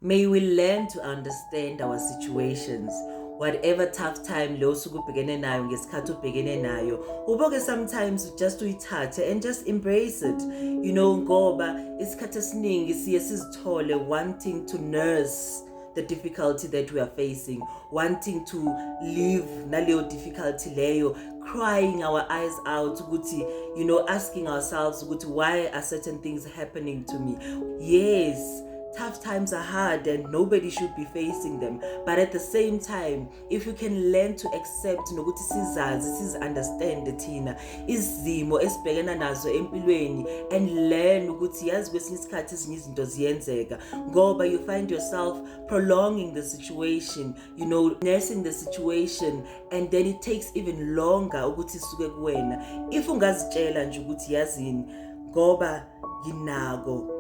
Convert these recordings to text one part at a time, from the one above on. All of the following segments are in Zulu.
May we learn to understand our situations. Whatever tough time lo suke ubhekene nayo ngesikhathi ubhekene nayo, uboke sometimes just uyithathe and just embrace it. Ngoba isikhathi esiningi siye sizithole wanting to nurse the difficulty that we are facing, wanting to live naleyo difficulty leyo, crying our eyes out ukuthi, asking ourselves ukuthi why are certain things happening to me. Yes, tough times are hard and nobody should be facing them, but at the same time, if you can learn to accept nokuthi sizazi understand thina izimo esibhekana nazo empilweni and learn ukuthi yazi kwesinye isikhathi ezinye izinto ziyenzeka, ngoba you find yourself prolonging the situation, nursing the situation, and then it takes even longer ukuthi isuke kuwena. If ungazitshela nje ukuthi yazini ngoba nginako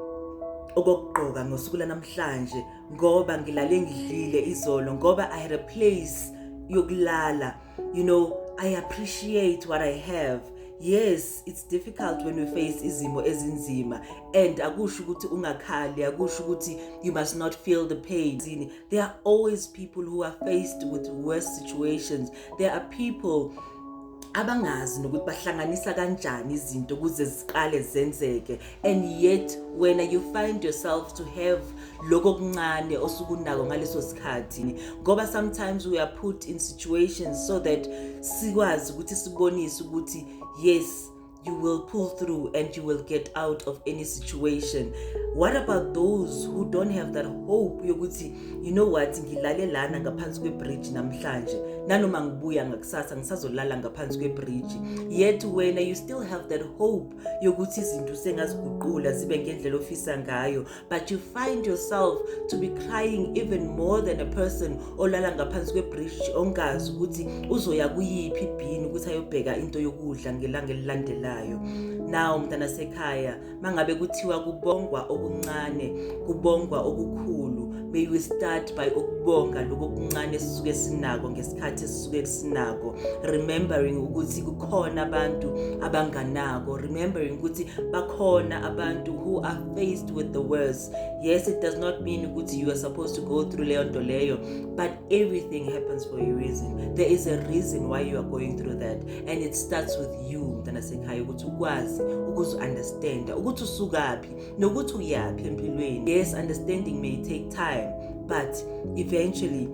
okugqoka ngosuku lanamhlanje, ngoba ngilale ngidlile izolo, ngoba I had a place yokulala, I appreciate what I have. Yes, it's difficult when we face izimo ezinzima, and akusho ukuthi ungakhali, akusho ukuthi you must not feel the pain. There are always people who are faced with worse situations. There are people abangazi nokuthi bahlanganisa kanjani izinto ukuze ziqale zenzeke, and yet when you find yourself to have lokho okuncane osukunako ngaleso sikhathi, ngoba sometimes we are put in situations so that sikwazi ukuthi sibonise ukuthi yes, you will pull through and you will get out of any situation. What about those who don't have that hope yokuthi, ngilale lana ngaphansi kwebridge namhlanje, nanoma ngibuya ngakusasa ngisazolala ngaphansi kwebridge. Yet when you still have that hope yokuthi izinto sengaziguqula zibe ngendlela ofisa ngayo, but you find yourself to be crying even more than a person olala ngaphansi kwebridge ongazi ukuthi uzoya kuyiphi ibhini ukuthi ayobheka into yokudla ngelanga elilandelayo. Now mntana sekhaya, mangabe kuthiwa kubongwa okuncane, kubongwa okukhulu, may we start by ukubonga lokho okuncane sisuke sinako ngesikhathi sisuke sinako, remembering ukuthi kukhona abantu abanganako, remembering ukuthi bakhona abantu who are faced with the worst. Yes, it does not mean ukuthi you are supposed to go through leyo nto leyo, but everything happens for a reason. There is a reason why you are going through that, and it starts with you mntana sekhaya ukuthi ukwazi ukuzi-understand ukuthi usukaphi nokuthi uyaphi empilweni. Yes, understanding may take time, but eventually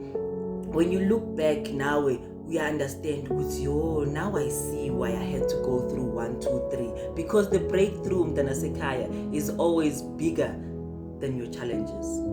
when you look back now we understand ukuthi now I see why I had to go through 1, 2, 3, because the breakthrough mntana sekhaya is always bigger than your challenges.